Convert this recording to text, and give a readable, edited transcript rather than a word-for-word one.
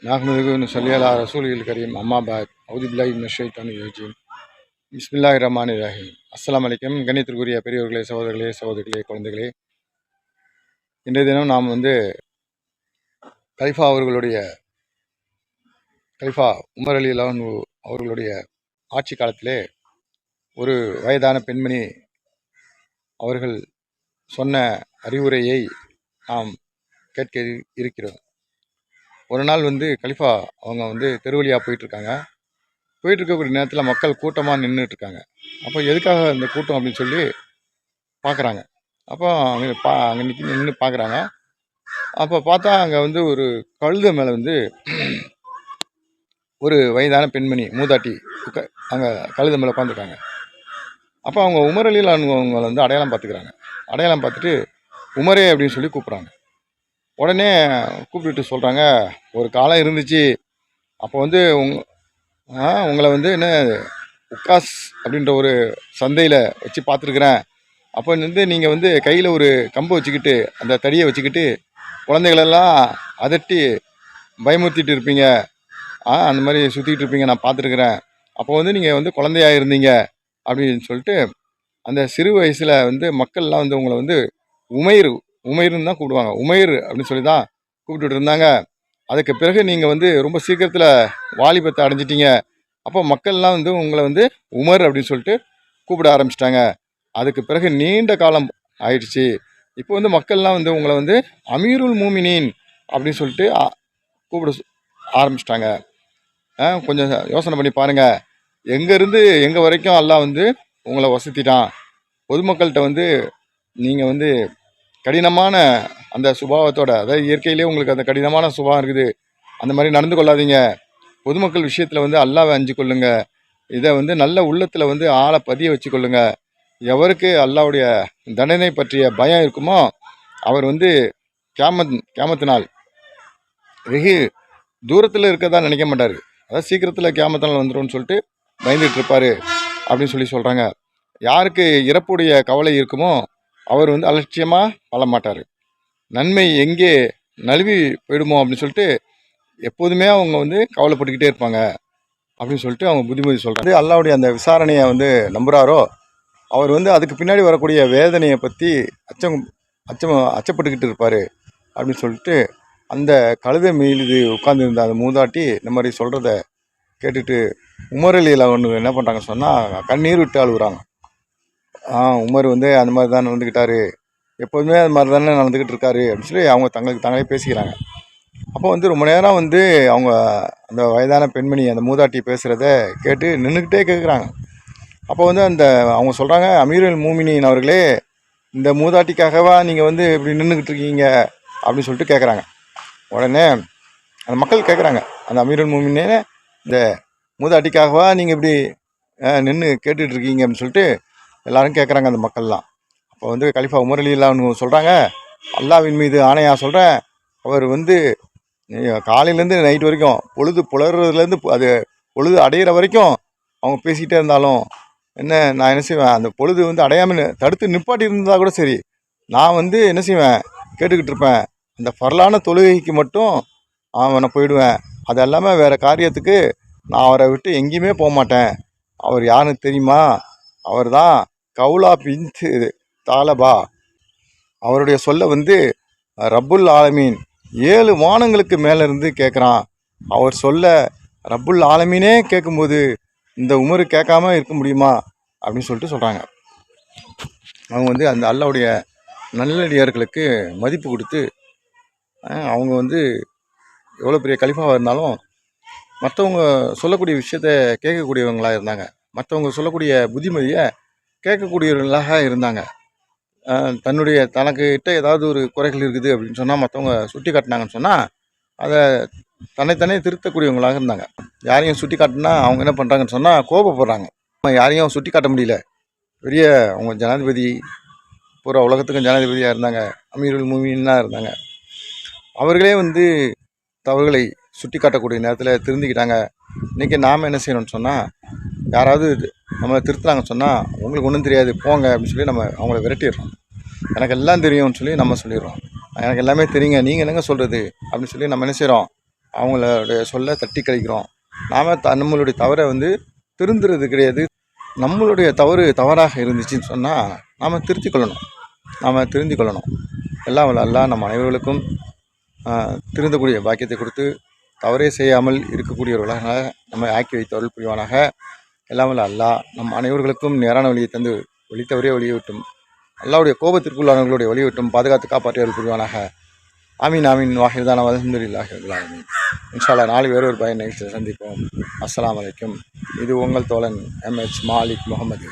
நாஹ்மதுஹு நுஸல்லி அலா ரசூலில் கரீம் அம்மா பாத் அவுது பில்லாஹி மினஷ் ஷைத்தானிர் ரஜீம் பிஸ்மில்லாஹிர் ரஹ்மானிர் ரஹீம். அஸ்ஸலாமு அலைக்கும். கண்ணியத்திற்குரிய பெரியவர்களே, சகோதரிகளே, குழந்தைகளே, இன்றைய தினம் நாம் கலிஃபா உமர் ரலியல்லாஹு அன்ஹு அவர்களுடைய ஆட்சி காலத்திலே ஒரு வயதான பெண்மணி அவர்கள் சொன்ன அறிவுரையை நாம் கேட்க இருக்கிறோம். ஒரு நாள் கலிஃபா அவங்க தெருவழியாக போயிட்டுருக்காங்க. போயிட்டுருக்கக்கூடிய நேரத்தில் மக்கள் கூட்டமாக நின்றுட்டு இருக்காங்க. அப்போ எதுக்காக இந்த கூட்டம் அப்படின்னு சொல்லி பார்க்குறாங்க. அப்போ அங்கே நின்று பார்க்குறாங்க. அப்போ பார்த்தா அங்கே ஒரு கழுதை மேலே ஒரு வயதான பெண்மணி மூதாட்டி அங்கே கழுதை மேலே உட்காந்துருக்காங்க. அப்போ அவங்க உமர் ரலியல்லாஹு அவங்களை அடையாளம் பார்த்துக்கிறாங்க. அடையாளம் பார்த்துட்டு உமரே அப்படின்னு சொல்லி கூப்பிட்றாங்க. உடனே கூப்பிட்டுட்டு சொல்கிறாங்க, ஒரு காலம் இருந்துச்சு, அப்போ உங்களை என்ன உக்காஸ் அப்படின்ற ஒரு சந்தையில் வச்சு பார்த்துருக்குறேன். அப்போ நீங்கள் கையில் ஒரு கம்பை வச்சுக்கிட்டு அந்த தடியை வச்சுக்கிட்டு குழந்தைகளெல்லாம் அதட்டி பயமுறுத்திட்டு இருப்பீங்க, அந்த மாதிரி சுற்றிக்கிட்டு இருப்பீங்க, நான் பார்த்துருக்குறேன். அப்போ நீங்கள் குழந்தையாக இருந்தீங்க அப்படின்னு சொல்லிட்டு அந்த சிறு வயசில் மக்கள்லாம் உங்களை உமைர்னு தான் கூப்பிடுவாங்க. உமைர் அப்படின்னு சொல்லி தான் கூப்பிட்டுட்டு இருந்தாங்க. அதுக்கு பிறகு நீங்கள் ரொம்ப சீக்கிரத்தில் வாலிபத்தை அடைஞ்சிட்டீங்க. அப்போ மக்கள்லாம் உங்களை உமர் அப்படின்னு சொல்லிட்டு கூப்பிட ஆரம்பிச்சிட்டாங்க. அதுக்கு பிறகு நீண்ட காலம் ஆயிடுச்சு. இப்போ மக்கள்லாம் உங்களை அமீருல் மூமினீன் அப்படின்னு சொல்லிட்டு கூப்பிட ஆரம்பிச்சிட்டாங்க. கொஞ்சம் யோசனை பண்ணி பாருங்கள், எங்கேருந்து எங்கே வரைக்கும் அல்லாஹ் உங்களை வசத்திட்டான். பொதுமக்கள்கிட்ட நீங்கள் கடினமான அந்த சுபாவத்தோட, அதாவது இயற்கையிலே உங்களுக்கு அந்த கடினமான சுபாவம் இருக்குது, அந்த மாதிரி நடந்து கொள்ளாதீங்க. பொதுமக்கள் விஷயத்தில் அல்லாஹ்வை அஞ்சு கொள்ளுங்க. இதை நல்ல உள்ளத்தில் ஆளை பதிய வச்சு கொள்ளுங்க. எவருக்கு அல்லாஹ்வுடைய தண்டனை பற்றிய பயம் இருக்குமோ அவர் கியாமத்து நாள் வெகு தூரத்தில் இருக்கதான் நினைக்க மாட்டார். அதாவது சீக்கிரத்தில் கியாமத்து நாள் வந்துடும்னு சொல்லிட்டு பயந்துட்டு இருப்பார் அப்படின்னு சொல்கிறாங்க. யாருக்கு இறப்புடைய கவலை இருக்குமோ அவர் அலட்சியமாக வாழ மாட்டார். நன்மை எங்கே நழுவி போயிடுமோ அப்படின்னு சொல்லிட்டு எப்போதுமே அவங்க கவலைப்பட்டுக்கிட்டே இருப்பாங்க அப்படின்னு சொல்லிட்டு அவங்க புத்திமதி சொல்கிறாங்க. அல்லாஹ்வுடைய அந்த விசாரணையை நம்புகிறாரோ அவர் அதுக்கு பின்னாடி வரக்கூடிய வேதனையை பற்றி அச்சப்பட்டுக்கிட்டு இருப்பார் அப்படின்னு சொல்லிட்டு அந்த கழுதை மீது உட்கார்ந்துருந்த அந்த மூதாட்டி இந்த மாதிரி சொல்கிறத கேட்டுட்டு உமர் ரலியல்லாஹு அன்ஹு என்ன பண்ணுறாங்க சொன்னால் கண்ணீர் விட்டு அழுகுறாங்க. உமர் அந்த மாதிரி தான் நடந்துக்கிட்டாரு, எப்போதுமே அது மாதிரி தானே நடந்துக்கிட்டு இருக்காரு அப்படின்னு சொல்லி அவங்க தாங்களே பேசிக்கிறாங்க. அப்போ ரொம்ப நேரம் அவங்க அந்த வயதான பெண்மணி அந்த மூதாட்டி பேசுகிறத கேட்டு நின்றுக்கிட்டே கேட்குறாங்க. அப்போ அந்த அவங்க சொல்கிறாங்க, அமீருல் மூமினீன் அவர்களே, இந்த மூதாட்டிக்காகவா நீங்கள் இப்படி நின்றுக்கிட்டு இருக்கீங்க அப்படின்னு சொல்லிட்டு கேட்குறாங்க. உடனே அந்த மக்கள் கேட்குறாங்க, அந்த அமீருல் மூமினீன் இந்த மூதாட்டிக்காகவா நீங்கள் இப்படி நின்று கேட்டுட்டு இருக்கீங்க அப்படின்னு சொல்லிட்டு எல்லாரும் கேட்குறாங்க அந்த மக்கள்லாம். அப்போ கலிஃபா உமர் ரலியல்லாஹு அன்ஹு சொல்கிறாங்க, அல்லாஹ்வின் மீது ஆணையாக சொல்கிறேன், அவர் காலையிலேருந்து நைட் வரைக்கும் பொழுது புலர்றதுலேருந்து அது பொழுது அடையிற வரைக்கும் அவங்க பேசிக்கிட்டே இருந்தாலும் நான் என்ன செய்வேன், அந்த பொழுது அடையாமல் தடுத்து நிப்பாட்டி இருந்தால் கூட சரி, நான் என்ன செய்வேன், கேட்டுக்கிட்டு இருப்பேன். அந்த ஃபர்லான தொழுகைக்கு மட்டும் நான் போயிடுவேன். அது இல்லாமல் வேறு காரியத்துக்கு நான் அவரை விட்டு எங்கேயுமே போக மாட்டேன். அவர் யாருன்னு தெரியுமா? அவர் தான் கவுலா பின்த் தாலபா. அவருடைய சொல்ல ரப்புல் ஆலமீன் 7 வானங்களுக்கு மேலேருந்து கேட்குறான். அவர் சொல்ல ரப்புல் ஆலமீனே கேட்கும்போது இந்த உமர் கேட்காம இருக்க முடியுமா அப்படின்னு சொல்லிட்டு சொல்கிறாங்க. அவங்க அந்த அல்லாஹ்வுடைய நல்லடியார்களுக்கு மதிப்பு கொடுத்து அவங்க எவ்வளோ பெரிய கலிஃபாவாக இருந்தாலும் மற்றவங்க சொல்லக்கூடிய விஷயத்த கேட்கக்கூடியவங்களாக இருந்தாங்க. மற்றவங்க சொல்லக்கூடிய புத்திமதியை கேட்கக்கூடியவர்களாக இருந்தாங்க. தனக்கிட்ட ஏதாவது ஒரு குறைகள் இருக்குது அப்படின்னு சொன்னால் மற்றவங்க சுட்டி காட்டினாங்கன்னு சொன்னால் அதை தன்னைத்தானே திருத்தக்கூடியவங்களாக இருந்தாங்க. யாரையும் சுட்டி காட்டினா அவங்க என்ன பண்ணுறாங்கன்னு சொன்னால் கோபப்படுறாங்க. யாரையும் சுட்டி காட்ட முடியல. பெரிய அவங்க ஜனாதிபதி, பூரா உலகத்துக்கும் ஜனாதிபதியாக இருந்தாங்க, அமீருல் மூமினீனாக இருந்தாங்க. அவர்களே தவறுகளை சுட்டி காட்டக்கூடிய நேரத்தில் திருந்திக்கிட்டாங்க. இன்றைக்கி நாம் என்ன செய்யணும்னு சொன்னால், யாராவது நம்மளை திருத்துறாங்கன்னு சொன்னால் உங்களுக்கு ஒன்றும் தெரியாது போங்க அப்படின்னு சொல்லி நம்ம அவங்கள விரட்டிடுறோம். எனக்கு எல்லாம் தெரியும்னு சொல்லி நம்ம சொல்லிடுறோம். எனக்கு எல்லாமே தெரியுங்க, நீங்கள் என்னங்க சொல்கிறது அப்படின்னு சொல்லி நம்ம என்ன செய்கிறோம், அவங்களுடைய சொல்ல தட்டி கழிக்கிறோம். நாம் நம்மளுடைய தவறை வந்து திருந்துறது கிடையாது. நம்மளுடைய தவறு தவறாக இருந்துச்சுன்னு சொன்னால் நாம் திருந்திக் கொள்ளணும். எல்லாம் வல்ல அல்லாஹ் நம் அனைவர்களுக்கும் திருந்தக்கூடிய பாக்கியத்தை கொடுத்து தவறே செய்யாமல் இருக்கக்கூடியவர்களாக நம்மை ஆக்கி வைத்து அருள் புரிவானாக. எல்லாம் வல்ல அல்லாஹ் நம் அனைவர்களுக்கும் நேரான வழியை தந்து வழி தவறே வழியை விட்டும் அல்லாஹ்வுடைய கோபத்திற்குள்ளானவர்களுடைய வழி விட்டும் பாதுகாத்து காப்பாற்றி அருள் புரிவானாக. ஆமீன் ஆமீன் வாஹிதான அல்ஹம்துலில்லாஹி ரப்பில் ஆலமீன். இன்ஷா அல்லாஹ் நாளை வேறொரு பயன் நிகழ்ச்சியில் சந்திப்போம். அஸ்ஸலாமு அலைக்கும். இது உங்கள் தோழன் MH மாலிக் முகமது.